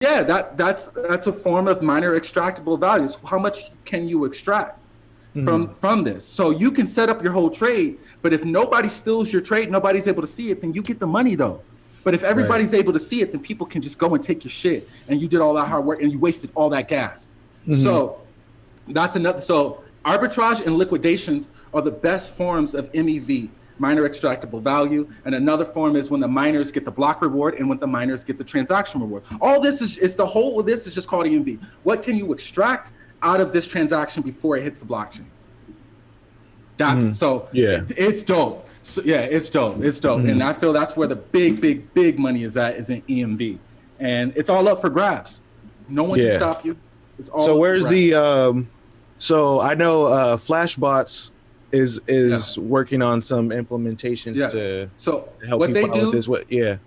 Yeah, that's a form of minor extractable values. How much can you extract from this? So you can set up your whole trade, but if nobody steals your trade, nobody's able to see it, then you get the money though. But if Right. everybody's able to see it, then people can just go and take your shit, and you did all that hard work and you wasted all that gas. Hmm. So that's another. So arbitrage and liquidations are the best forms of MEV, minor extractable value. And another form is when the miners get the block reward and when the miners get the transaction reward. All this is the whole of this is just called EMV. What can you extract out of this transaction before it hits the blockchain? Hmm. That's so Yeah. it's dope. So yeah, it's dope. It's dope. Hmm. And I feel that's where the big money is in EMV. And it's all up for grabs. No one can Yeah. stop you. It's So all up for where's grabs. the so I know Flashbots Yeah. is working on some implementations Yeah. to So help what they people out with do, this. What? Yeah.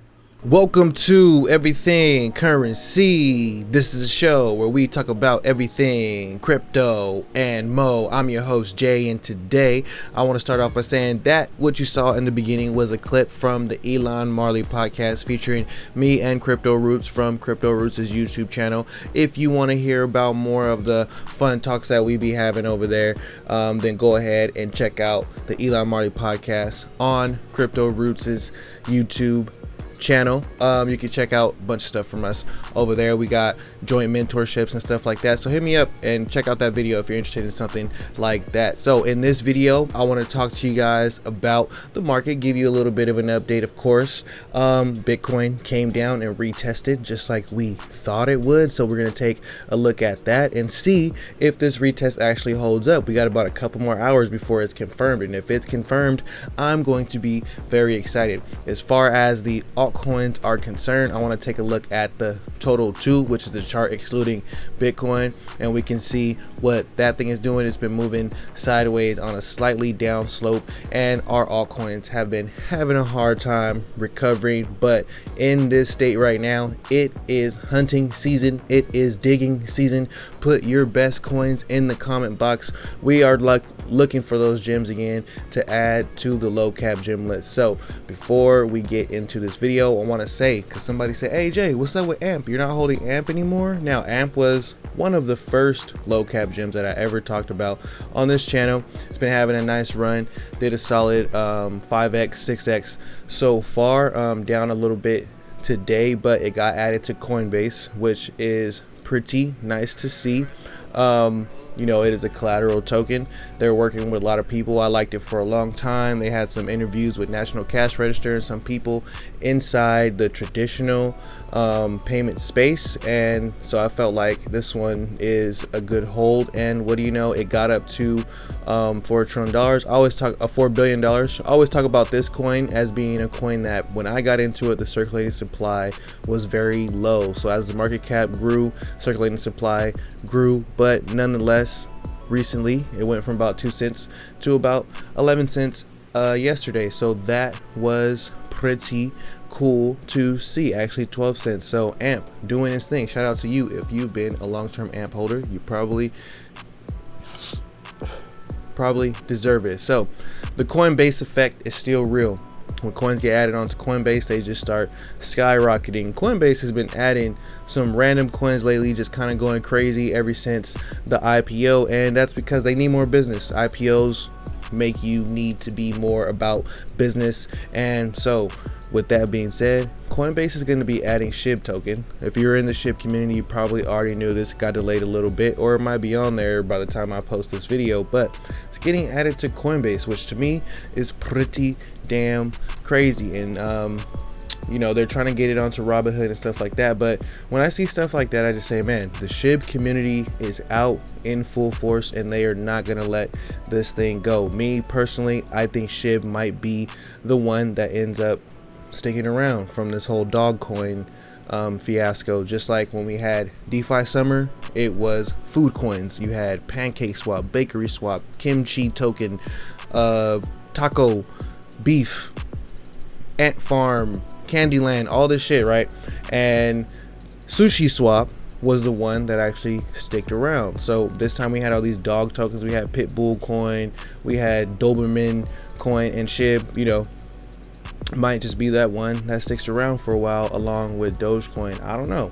Welcome to Everything Currency. This is a show where we talk about everything crypto and mo. I'm your host Jay, and today I want to start off by saying that what you saw in the beginning was a clip from the Elon Marley podcast featuring me and Crypto Roots from Crypto Roots' YouTube channel. If you want to hear about more of the fun talks that we be having over there, then go ahead and check out the Elon Marley podcast on Crypto Roots' YouTube channel. You can check out a bunch of stuff from us over there. We got joint mentorships and stuff like that, so hit me up and check out that video if you're interested in something like that. So in this video I want to talk to you guys about the market, give you a little bit of an update. Of course, Bitcoin came down and retested just like we thought it would, so we're going to take a look at that and see if this retest actually holds up. We got about a couple more hours before it's confirmed, and if it's confirmed, I'm going to be very excited. As far as the altcoins are concerned, I want to take a look at the total 2, which is the chart excluding Bitcoin, and we can see what that thing is doing. It's been moving sideways on a slightly down slope, and our altcoins have been having a hard time recovering. But in this state right now, it is hunting season, it is digging season. Put your best coins in the comment box. We are looking for those gems again to add to the low cap gem list. So before we get into this video, I want to say, because somebody said, hey Jay, what's up with AMP? You're not holding AMP anymore? Now AMP was one of the first low cap gems that I ever talked about on this channel. It's been having a nice run, did a solid 5x 6x so far, down a little bit today, but it got added to Coinbase, which is pretty nice to see. You know, it is a collateral token. They're working with a lot of people. I liked it for a long time. They had some interviews with National Cash Register and some people inside the traditional payment space, and so I felt like this one is a good hold. And what do you know, it got up to $4 trillion. I always talk $4 billion. I always talk about this coin as being a coin that when I got into it, the circulating supply was very low. So as the market cap grew, circulating supply grew, but nonetheless, recently it went from about 2 cents to about 11 cents yesterday. So that was pretty cool to see. Actually 12 cents. So AMP doing its thing. Shout out to you. If you've been a long-term AMP holder, you probably deserve it. So the Coinbase effect is still real. When coins get added onto Coinbase, they just start skyrocketing. Coinbase has been adding some random coins lately, just kind of going crazy ever since the IPO, and that's because they need more business. IPOs make you need to be more about business, and so with that being said, Coinbase is going to be adding SHIB token. If you're in the SHIB community, you probably already knew this. Got delayed a little bit, or it might be on there by the time I post this video, but it's getting added to Coinbase, which to me is pretty damn crazy. And you know, they're trying to get it onto Robinhood and stuff like that, but when I see stuff like that, I just say, man, the SHIB community is out in full force and they are not gonna let this thing go. Me personally, I think SHIB might be the one that ends up sticking around from this whole dog coin fiasco. Just like when we had DeFi summer, it was food coins. You had pancake swap, bakery swap, kimchi token, taco, beef, ant farm, Candyland, all this shit, right? And sushi swap was the one that actually sticked around. So this time we had all these dog tokens. We had Pitbull coin, we had Doberman coin, and SHIB, you know, might just be that one that sticks around for a while along with Dogecoin. I don't know.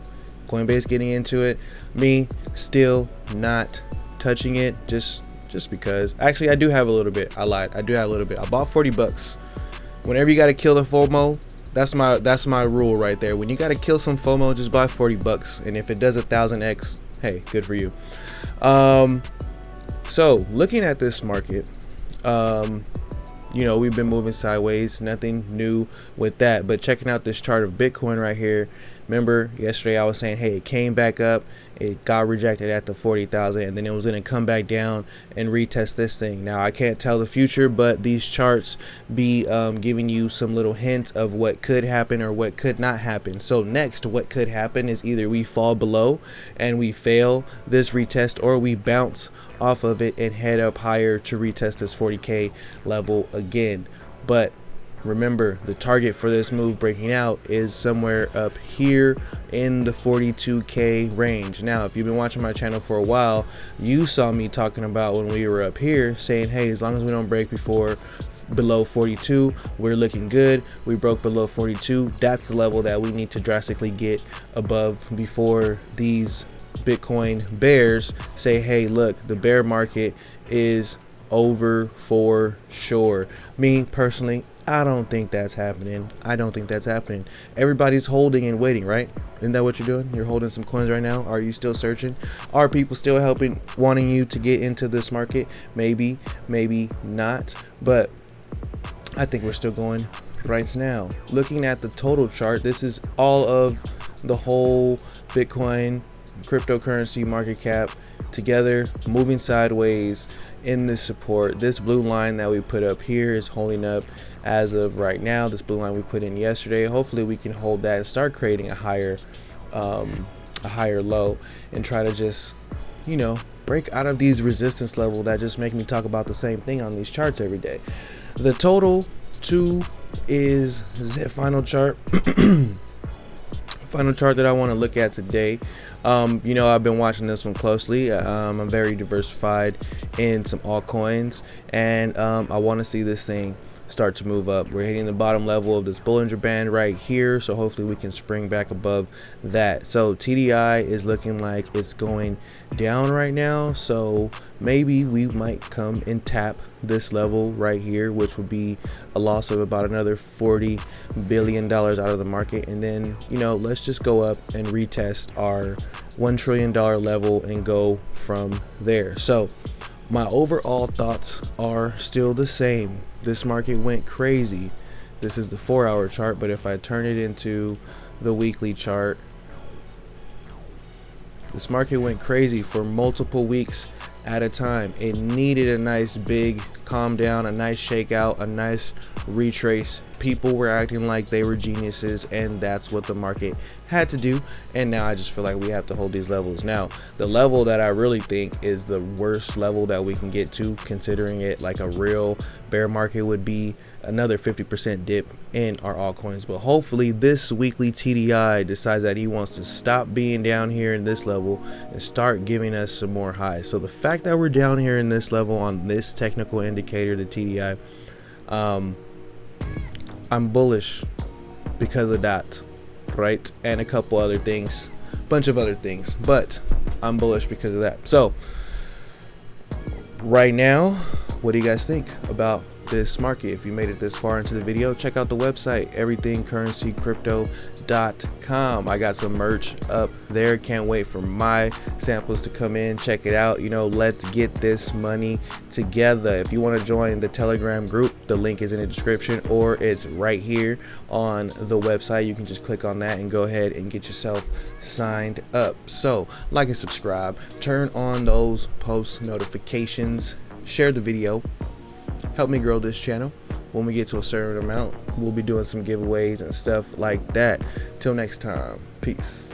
Coinbase getting into it. Me still not touching it just because. Actually, I do have a little bit. I lied. I do have a little bit. I bought $40. Whenever you got to kill the FOMO, that's my rule right there. When you got to kill some FOMO, just buy $40, and if it does 1000x, hey, good for you. So looking at this market, you know, we've been moving sideways, nothing new with that, but checking out this chart of Bitcoin right here. Remember yesterday I was saying, hey, it came back up, it got rejected at the 40,000, and then it was going to come back down and retest this thing. Now I can't tell the future, but these charts be giving you some little hints of what could happen or what could not happen. So next, what could happen is either we fall below and we fail this retest, or we bounce off of it and head up higher to retest this 40k level again. But remember, the target for this move breaking out is somewhere up here in the 42k range. Now, if you've been watching my channel for a while, you saw me talking about when we were up here saying, hey, as long as we don't break below 42, we're looking good. We broke below 42. That's the level that we need to drastically get above before these Bitcoin bears say, hey, look, the bear market is over for sure. Me personally, I don't think that's happening. I don't think that's happening. Everybody's holding and waiting, right? Isn't that what you're doing? You're holding some coins right now. Are you still searching? Are people still wanting you to get into this market? Maybe, maybe not, but I think we're still going right now. Looking at the total chart, this is all of the whole Bitcoin cryptocurrency market cap together, moving sideways in this support. This blue line that we put up here is holding up as of right now. This blue line we put in yesterday, hopefully we can hold that and start creating a higher low and try to just, you know, break out of these resistance level that just make me talk about the same thing on these charts every day. The total 2 is the final chart. Final chart that I want to look at today. You know, I've been watching this one closely. I'm very diversified in some altcoins, and I want to see this thing start to move up. We're hitting the bottom level of this Bollinger Band right here, so hopefully we can spring back above that. So TDI is looking like it's going down right now, so maybe we might come and tap this level right here, which would be a loss of about another $40 billion out of the market, and then, you know, let's just go up and retest our $1 trillion level and go from there. So my overall thoughts are still the same. This market went crazy. This is the 4-hour chart, but if I turn it into the weekly chart, this market went crazy for multiple weeks at a time. It needed a nice big calm down, a nice shakeout, a nice retrace. People were acting like they were geniuses, and that's what the market had to do. And now I just feel like we have to hold these levels. Now, the level that I really think is the worst level that we can get to, considering it like a real bear market, would be another 50% dip in our altcoins. But hopefully this weekly TDI decides that he wants to stop being down here in this level and start giving us some more highs. So the fact that we're down here in this level on this technical indicator, the TDI, I'm bullish because of that, right? And a couple other things, bunch of other things, but I'm bullish because of that. So right now, what do you guys think about this market? If you made it this far into the video, check out the website, everythingcurrencycrypto.com. I got some merch up there. Can't wait for my samples to come in. Check it out. You know, let's get this money together. If you want to join the Telegram group, the link is in the description, or it's right here on the website. You can just click on that and go ahead and get yourself signed up. So like and subscribe, turn on those post notifications, share the video, help me grow this channel. When we get to a certain amount, we'll be doing some giveaways and stuff like that. Till next time, peace.